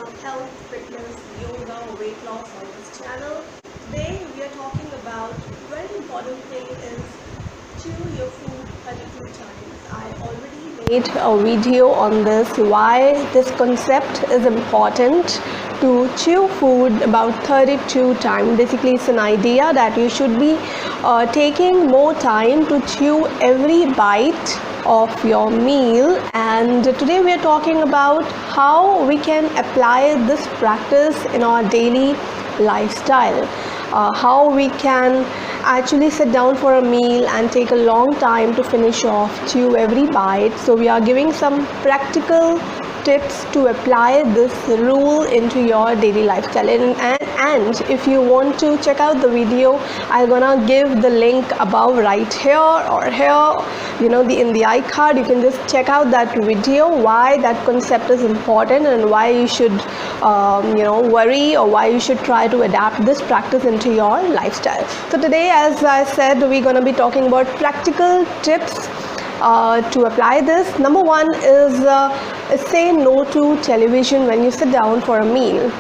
about health, fitness, yoga, weight loss on this channel. Today we are talking about a very important thing is chew your food 32 times. I already made a video on this, why this concept is important to chew food about 32 times. Basically it's an idea that you should be taking more time to chew every bite of your meal, and today we are talking about how we can apply this practice in our daily lifestyle, how we can actually sit down for a meal and take a long time to finish off, chew every bite. So we are giving some practical tips to apply this rule into your daily lifestyle, and if you want to check out the video, I'm gonna give the link above right here or here, in the iCard. You can just check out that video, why that concept is important and why you should worry, or why you should try to adapt this practice into your lifestyle. So today, as I said, we're going to be talking about practical tips to apply this. Number one is say no to television when you sit down for a meal.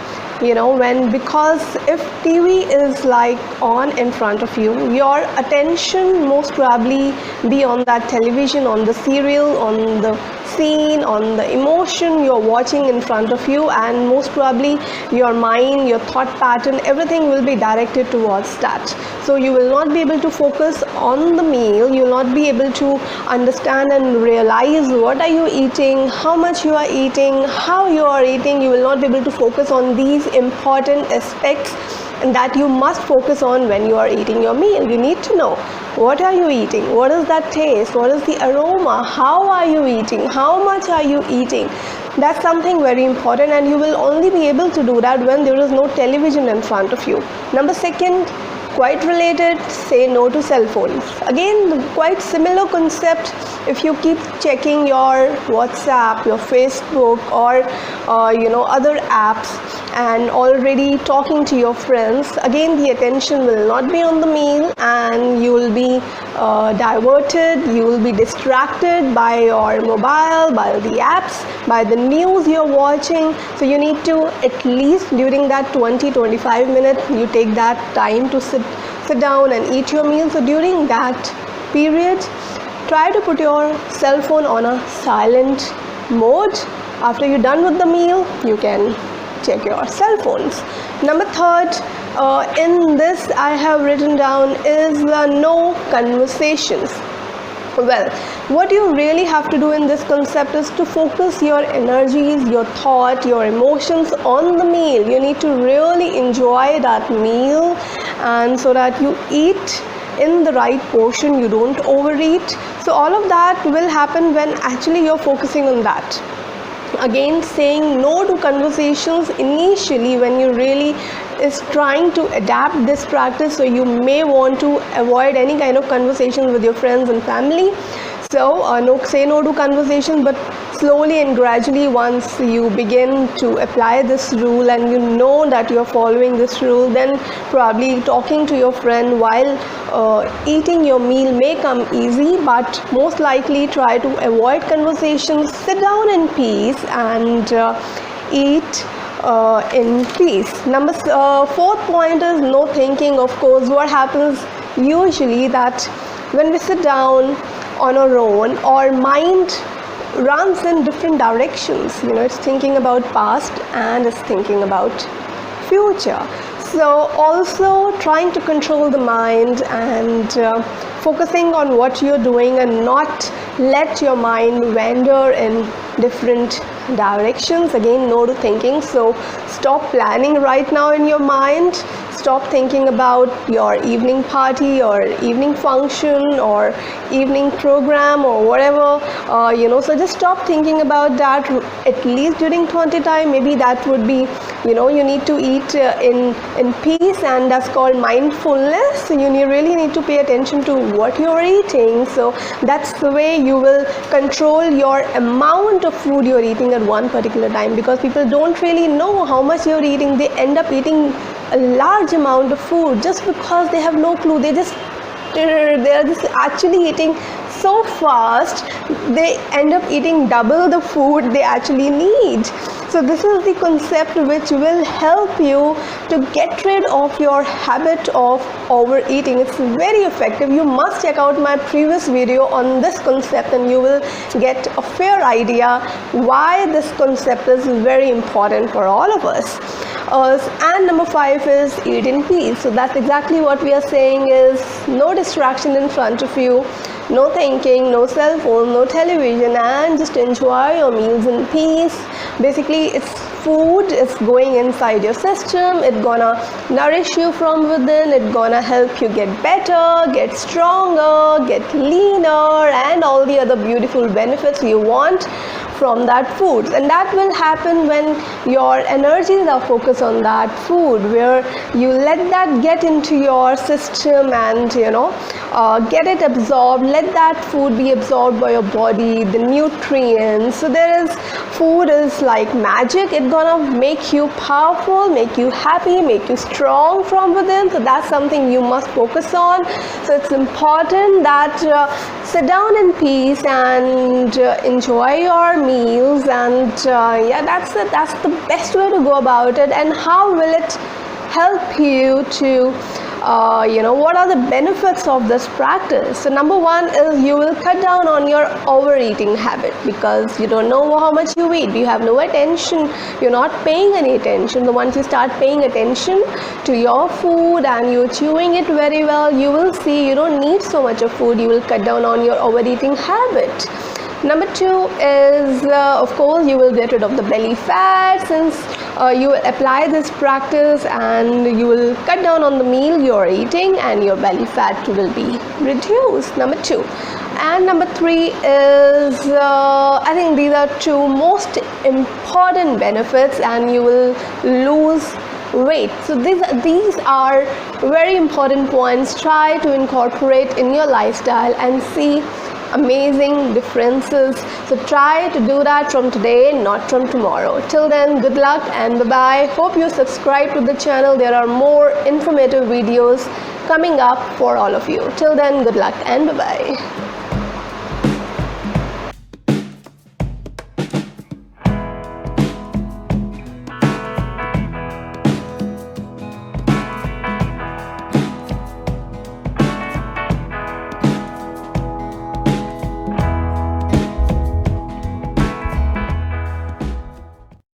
Because if TV is like on in front of you, your attention most probably be on that television, on the serial, on the scene, on the emotion you're watching in front of you, and most probably your mind, your thought pattern, everything will be directed towards that. So you will not be able to focus on the meal, you will not be able to understand and realize what are you eating, how much you are eating, how you are eating. You will not be able to focus on these important aspects that you must focus on when you are eating your meal. You need to know what are you eating, what is that taste, what is the aroma, how are you eating, how much are you eating. That's something very important, and you will only be able to do that when there is no television in front of you. Number second, quite related, say no to cell phones. Again, quite similar concept. If you keep checking your WhatsApp, your Facebook, or other apps, and already talking to your friends, again the attention will not be on the meal, and you will be diverted, you will be distracted by your mobile, by the apps, by the news you're watching. So you need to, at least during that 20-25 minutes, you take that time to sit down and eat your meal. So during that period, try to put your cell phone on a silent mode. After you're done with the meal, you can check your cell phones. Number third, in this I have written down is no conversations. Well, what you really have to do in this concept is to focus your energies, your thought, your emotions on the meal. You need to really enjoy that meal, and so that you eat in the right portion, you don't overeat. So all of that will happen when actually you're focusing on that. Again, saying no to conversations initially when you really is trying to adapt this practice, so you may want to avoid any kind of conversations with your friends and family. So say no to conversations, but slowly and gradually, once you begin to apply this rule and you know that you're following this rule, then probably talking to your friend while eating your meal may come easy, but most likely try to avoid conversations, sit down in peace and eat in peace. Fourth point is no thinking. Of course, what happens usually that when we sit down on our own, our mind runs in different directions. It's thinking about past and it's thinking about future. So also trying to control the mind and focusing on what you're doing, and not let your mind wander in different directions. Again, no to thinking. So stop planning right now in your mind. Stop thinking about your evening party or evening function or evening program or whatever, so just stop thinking about that at least during 20 time. Maybe that would be, you need to eat in peace, and that's called mindfulness. So you really need to pay attention to what you're eating. So that's the way you will control your amount of food you're eating at one particular time, because people don't really know how much you're eating. They end up eating a large amount of food just because they have no clue. They're just actually eating so fast, they end up eating double the food they actually need. So this is the concept which will help you to get rid of your habit of overeating. It's very effective. You must check out my previous video on this concept and you will get a fair idea why this concept is very important for all of us. And number 5 is eat in peace. So that's exactly what we are saying is no distraction in front of you, no thinking, no cell phone, no television, and just enjoy your meals in peace. Basically, it's food, it's going inside your system, it's gonna nourish you from within, it's gonna help you get better, get stronger, get leaner, and all the other beautiful benefits you want from that food. And that will happen when your energies are focused on that food, where you let that get into your system and get it absorbed, let that food be absorbed by your body, the nutrients. So food is like magic. It's gonna make you powerful, make you happy, make you strong from within. So that's something you must focus on. So it's important that sit down in peace and enjoy your meals, and that's the best way to go about it. And how will it help you to what are the benefits of this practice? So number 1 is you will cut down on your overeating habit, because you don't know how much you eat, you have no attention, you're not paying any attention. So once you start paying attention to your food and you're chewing it very well, you will see you don't need so much of food. You will cut down on your overeating habit. Number 2 is, of course, you will get rid of the belly fat, since you will apply this practice and you will cut down on the meal you're eating and your belly fat will be reduced. Number 2. And number 3 is, I think these are 2 most important benefits, and you will lose weight. So these are very important points. Try to incorporate in your lifestyle and see amazing differences. So try to do that from today, not from tomorrow. Till then, good luck and bye-bye. Hope you subscribe to the channel. There are more informative videos coming up for all of you. Till then, good luck and bye-bye.